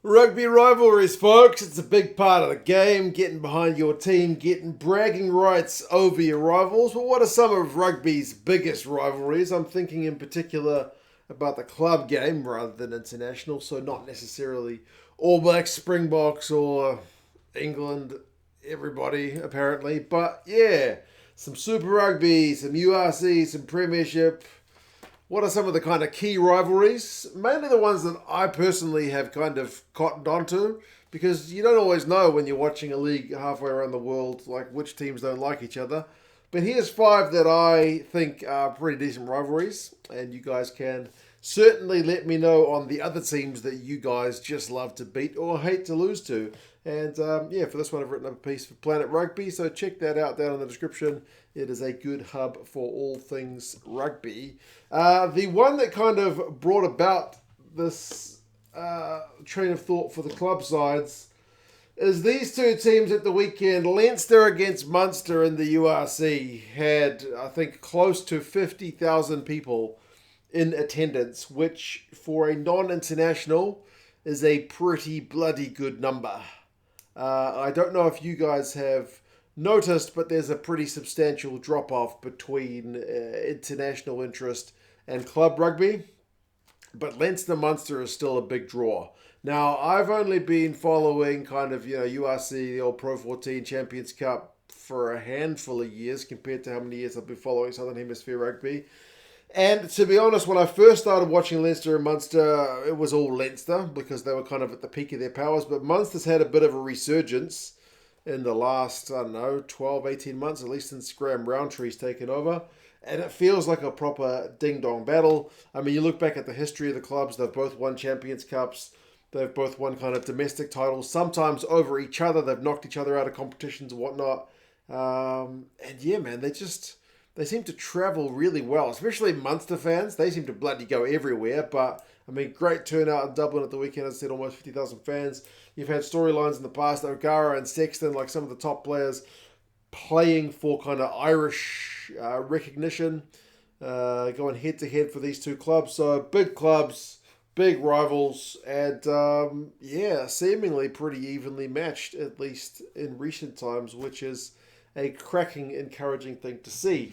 Rugby rivalries, folks. It's a big part of the game. Getting behind your team, getting bragging rights over your rivals. But what are some of rugby's biggest rivalries? I'm thinking in particular about the club game rather than international. So not necessarily All Blacks, Springboks, or England, everybody apparently. But yeah, some Super Rugby, some URC, some Premiership. What are some of the kind of key rivalries? Mainly the ones that I personally have kind of cottoned onto, because you don't always know when you're watching a league halfway around the world, like which teams don't like each other. But here's five that I think are pretty decent rivalries, and you guys can certainly let me know on the other teams that you guys just love to beat or hate to lose to. And for this one I've written up a piece for Planet Rugby, so check that out down in the description. It is a good hub for all things rugby. The one that kind of brought about this train of thought for the club sides is these two teams at the weekend. Leinster against Munster in the URC had, I think, close to 50,000 people in attendance, which for a non-international is a pretty bloody good number. I don't know if you guys have noticed, but there's a pretty substantial drop-off between international interest and club rugby. But Leinster-Munster is still a big draw. Now, I've only been following kind of, URC, the old Pro 14 Champions Cup, for a handful of years compared to how many years I've been following Southern Hemisphere rugby. And to be honest, when I first started watching Leinster and Munster, it was all Leinster because they were kind of at the peak of their powers. But Munster's had a bit of a resurgence in the last, 12, 18 months, at least since Graham Roundtree's taken over. And it feels like a proper ding-dong battle. I mean, you look back at the history of the clubs, they've both won Champions Cups. They've both won kind of domestic titles, sometimes over each other. They've knocked each other out of competitions and whatnot. And yeah, man, they seem to travel really well, especially Munster fans. They seem to bloody go everywhere. But, I mean, great turnout in Dublin at the weekend. As I said, almost 50,000 fans. You've had storylines in the past, O'Gara and Sexton, like some of the top players, playing for kind of Irish recognition, going head-to-head for these two clubs. So, big clubs, big rivals, and, seemingly pretty evenly matched, at least in recent times, which is a cracking, encouraging thing to see.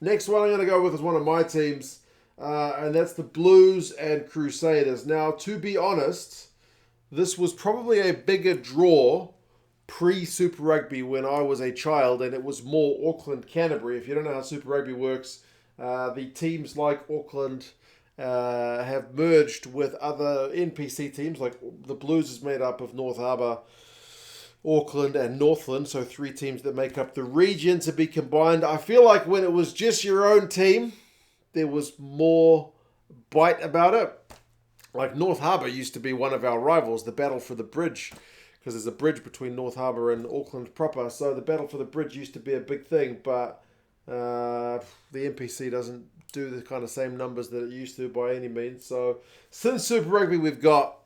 Next one I'm going to go with is one of my teams, and that's the Blues and Crusaders. Now, to be honest, this was probably a bigger draw pre-Super Rugby when I was a child, and it was more Auckland-Canterbury. If you don't know how Super Rugby works, the teams like Auckland have merged with other NPC teams. Like the Blues is made up of North Harbour, Auckland and Northland, so three teams that make up the region to be combined. I feel like when it was just your own team, there was more bite about it. Like North Harbour used to be one of our rivals, the battle for the bridge, because there's a bridge between North Harbour and Auckland proper, so the battle for the bridge used to be a big thing, but the NPC doesn't do the kind of same numbers that it used to by any means. So since Super Rugby, we've got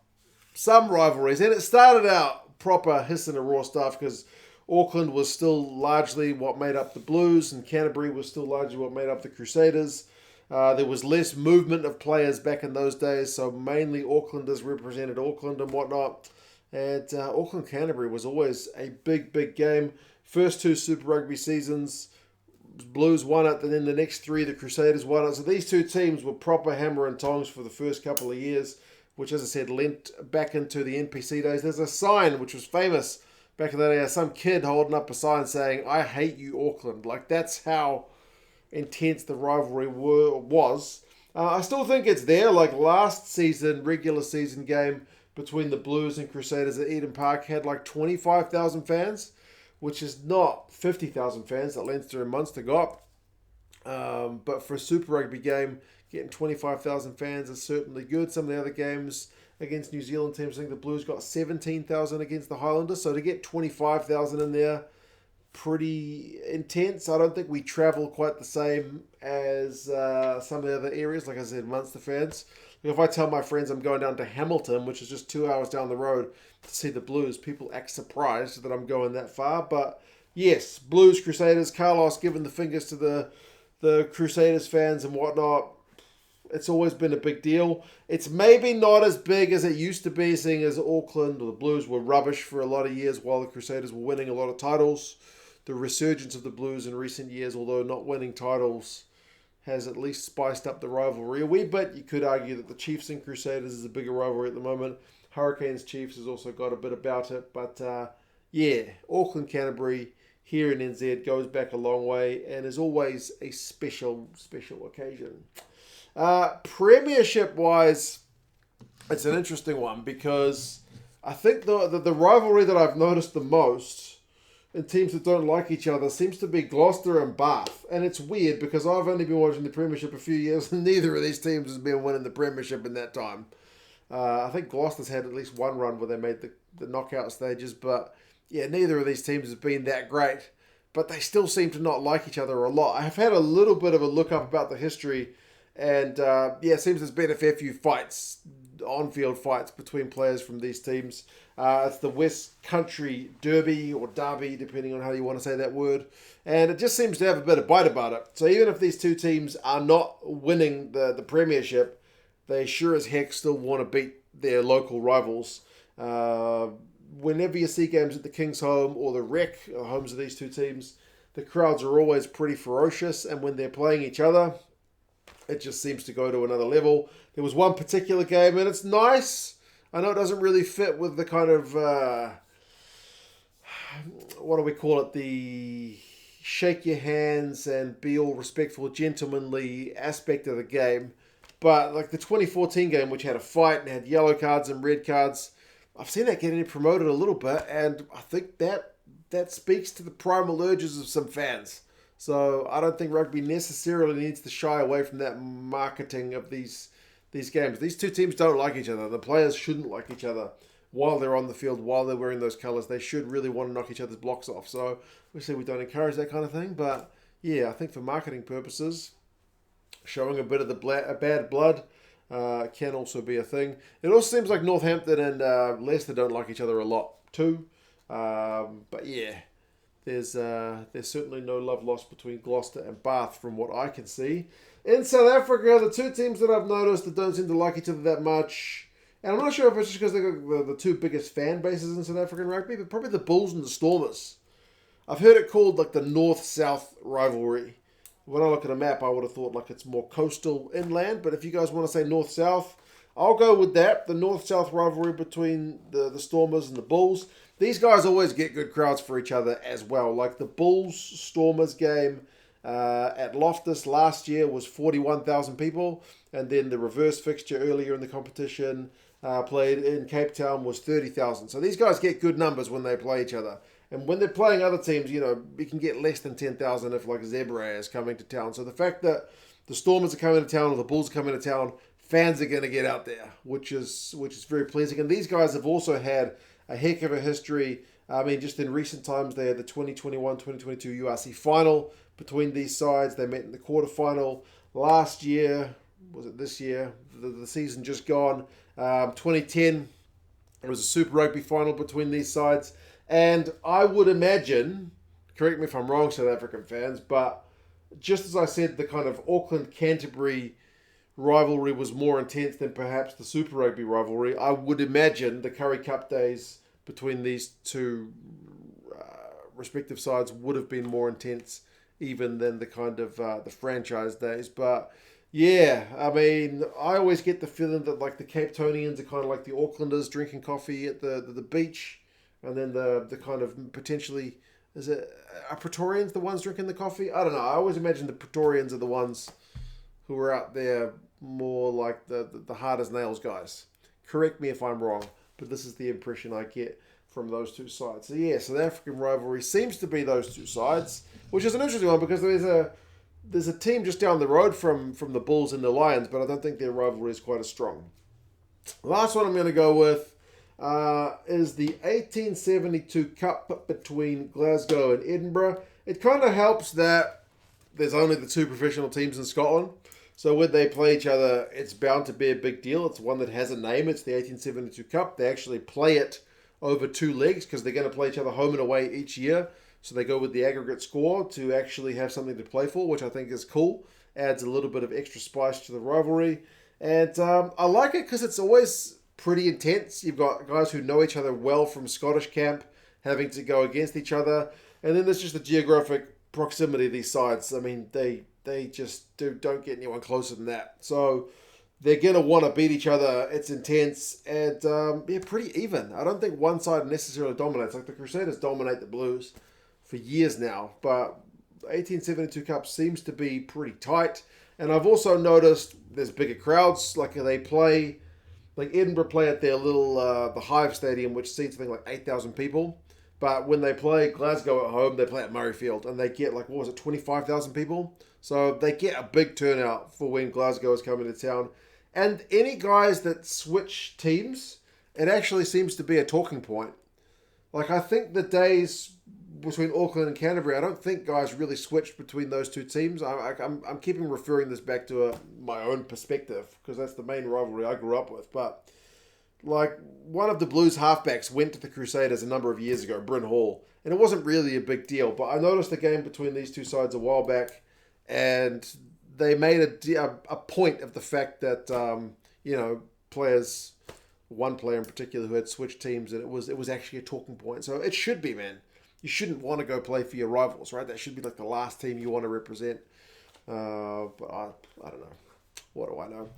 some rivalries, and it started out proper hiss and a raw stuff because Auckland was still largely what made up the Blues and Canterbury was still largely what made up the Crusaders. There was less movement of players back in those days, so mainly Aucklanders represented Auckland and whatnot. And Auckland-Canterbury was always a big, big game. First two Super Rugby seasons, Blues won it, and then the next three, the Crusaders won it. So these two teams were proper hammer and tongs for the first couple of years, which, as I said, lent back into the NPC days. There's a sign which was famous back in the day, some kid holding up a sign saying, "I hate you, Auckland." Like, that's how intense the rivalry was. I still think it's there. Like, last season, regular season game between the Blues and Crusaders at Eden Park had like 25,000 fans, which is not 50,000 fans that Leinster and Munster got. But for a Super Rugby game, getting 25,000 fans is certainly good. Some of the other games against New Zealand teams, I think the Blues got 17,000 against the Highlanders. So to get 25,000 in there, pretty intense. I don't think we travel quite the same as some of the other areas. Like I said, Munster fans. If I tell my friends I'm going down to Hamilton, which is just 2 hours down the road to see the Blues, people act surprised that I'm going that far. But yes, Blues, Crusaders, Carlos giving the fingers to the Crusaders fans and whatnot. it's always been a big deal. It's maybe not as big as it used to be, seeing as Auckland or the Blues were rubbish for a lot of years while the Crusaders were winning a lot of titles. The resurgence of the Blues in recent years, although not winning titles, has at least spiced up the rivalry a wee bit. You could argue that the Chiefs and Crusaders is a bigger rivalry at the moment. Hurricanes Chiefs has also got a bit about it. But yeah, Auckland Canterbury here in NZ goes back a long way and is always a special occasion. Premiership-wise, it's an interesting one because I think the rivalry that I've noticed the most in teams that don't like each other seems to be Gloucester and Bath. And it's weird because I've only been watching the Premiership a few years and neither of these teams has been winning the Premiership in that time. I think Gloucester's had at least one run where they made the knockout stages, but yeah, neither of these teams has been that great. But they still seem to not like each other a lot. I've had a little bit of a look up about the history, and yeah, it seems there's been a fair few fights, on-field fights between players from these teams. It's the West Country Derby, or Derby, depending on how you want to say that word. And it just seems to have a bit of bite about it. So even if these two teams are not winning the Premiership, they sure as heck still want to beat their local rivals. Whenever you see games at the King's Home or the Rec, homes of these two teams, the crowds are always pretty ferocious. And when they're playing each other, it just seems to go to another level. There was one particular game, and it's nice. I know it doesn't really fit with the kind of, what do we call it, the shake your hands and be all respectful, gentlemanly aspect of the game. But like the 2014 game, which had a fight and had yellow cards and red cards, I've seen that getting promoted a little bit, and I think that speaks to the primal urges of some fans. So I don't think rugby necessarily needs to shy away from that marketing of these games. These two teams don't like each other. The players shouldn't like each other while they're on the field, while they're wearing those colours. They should really want to knock each other's blocks off. So obviously we don't encourage that kind of thing. But yeah, I think for marketing purposes, showing a bit of the bad blood can also be a thing. It also seems like Northampton and Leicester don't like each other a lot too. But yeah, there's certainly no love lost between Gloucester and Bath from what I can see. In South Africa, the two teams that I've noticed that don't seem to like each other that much, and I'm not sure if it's just because they've got the two biggest fan bases in South African rugby, but probably the Bulls and the Stormers. I've heard it called like the North-South rivalry. When I look at a map, I would have thought like it's more coastal inland, but if you guys want to say North-South, I'll go with that. The North-South rivalry between the Stormers and the Bulls. These guys always get good crowds for each other as well. Like the Bulls-Stormers game at Loftus last year was 41,000 people, and then the reverse fixture earlier in the competition played in Cape Town was 30,000. So these guys get good numbers when they play each other. And when they're playing other teams, you can get less than 10,000 if like Zebra is coming to town. So the fact that the Stormers are coming to town or the Bulls are coming to town, fans are going to get out there, which is very pleasing. And these guys have also had a heck of a history. I mean, just in recent times, they had the 2021-2022 URC final between these sides. They met in the quarterfinal last year. Was it this year? The season just gone. 2010, it was a Super Rugby final between these sides. And I would imagine, correct me if I'm wrong, South African fans, but just as I said, the kind of Auckland-Canterbury rivalry was more intense than perhaps the Super Rugby rivalry. I would imagine the Currie Cup days between these two respective sides would have been more intense even than the kind of the franchise days. But yeah, I mean, I always get the feeling that like the Cape Townians are kind of like the Aucklanders drinking coffee at the beach. And then the kind of potentially, are Praetorians the ones drinking the coffee? I don't know. I always imagine the Praetorians are the ones who are out there more like the hard as nails guys. Correct me if I'm wrong, but this is the impression I get from those two sides. So yeah, South African rivalry seems to be those two sides, which is an interesting one because there's a team just down the road from the Bulls and the Lions, but I don't think their rivalry is quite as strong. The last one I'm going to go with is the 1872 Cup between Glasgow and Edinburgh. It kind of helps that there's only the two professional teams in Scotland. So when they play each other, it's bound to be a big deal. It's one that has a name. It's the 1872 Cup. They actually play it over two legs because they're going to play each other home and away each year. So they go with the aggregate score to actually have something to play for, which I think is cool. adds a little bit of extra spice to the rivalry. And I like it because it's always pretty intense. You've got guys who know each other well from Scottish camp having to go against each other. And then there's just the geographic proximity of these sides. I mean, they just don't get anyone closer than that. So they're going to want to beat each other. It's intense and pretty even. I don't think one side necessarily dominates. Like the Crusaders dominate the Blues for years now, but 1872 Cup seems to be pretty tight. And I've also noticed there's bigger crowds. Like they play, like Edinburgh play at their little the Hive Stadium, which seats I think like 8,000 people. But when they play Glasgow at home, they play at Murrayfield, and they get 25,000 people. So they get a big turnout for when Glasgow is coming to town. And any guys that switch teams, it actually seems to be a talking point. Like I think the days between Auckland and Canterbury, I don't think guys really switched between those two teams. I'm keeping referring this back to my own perspective because that's the main rivalry I grew up with. But like one of the Blues halfbacks went to the Crusaders a number of years ago, Bryn Hall, and it wasn't really a big deal. But I noticed the game between these two sides a while back, and they made a point of the fact that players, one player in particular who had switched teams, and it was actually a talking point. So it should be, man. You shouldn't want to go play for your rivals, right? That should be like the last team you want to represent. But I don't know. What do I know?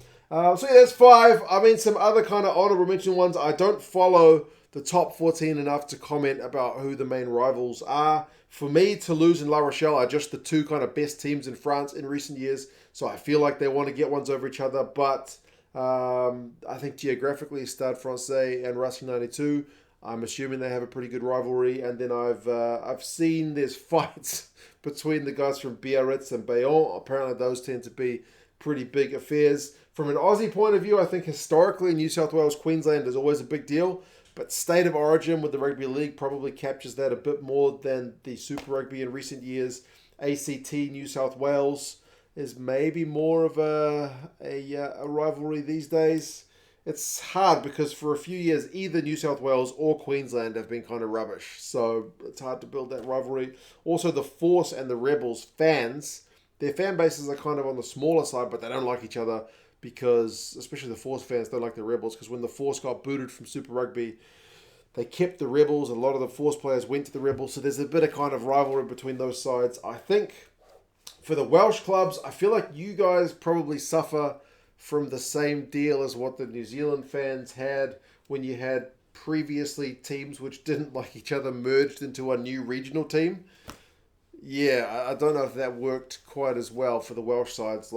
So yeah, that's 5. I mean, some other kind of honorable mention ones. I don't follow the top 14 enough to comment about who the main rivals are. For me, Toulouse and La Rochelle are just the two kind of best teams in France in recent years. So I feel like they want to get ones over each other. But I think geographically, Stade Francais and Racing 92, I'm assuming they have a pretty good rivalry. And then I've seen there's fights between the guys from Biarritz and Bayonne. Apparently those tend to be pretty big affairs. From an Aussie point of view, I think historically New South Wales, Queensland is always a big deal. But state of origin with the Rugby League probably captures that a bit more than the Super Rugby in recent years. ACT, New South Wales is maybe more of a rivalry these days. It's hard because for a few years, either New South Wales or Queensland have been kind of rubbish. So it's hard to build that rivalry. Also, the Force and the Rebels fans, their fan bases are kind of on the smaller side, but they don't like each other because, especially the Force fans, don't like the Rebels because when the Force got booted from Super Rugby, they kept the Rebels. A lot of the Force players went to the Rebels. So there's a bit of kind of rivalry between those sides. I think for the Welsh clubs, I feel like you guys probably suffer from the same deal as what the New Zealand fans had when you had previously teams which didn't like each other merged into a new regional team. Yeah, I don't know if that worked quite as well for the Welsh sides.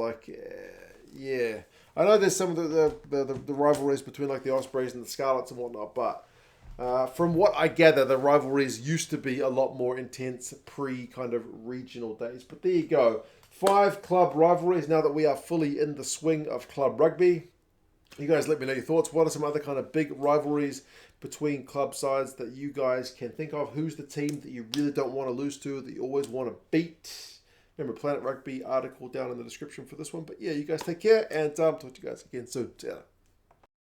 Yeah. I know there's some of the rivalries between like the Ospreys and the Scarlets and whatnot, but from what I gather, the rivalries used to be a lot more intense pre kind of regional days. But there you go. 5 club rivalries now that we are fully in the swing of club rugby. You guys let me know your thoughts. What are some other kind of big rivalries between club sides that you guys can think of? Who's the team that you really don't want to lose to, that you always want to beat? Remember, Planet Rugby article down in the description for this one. But yeah, you guys take care, and talk to you guys again soon. See ya.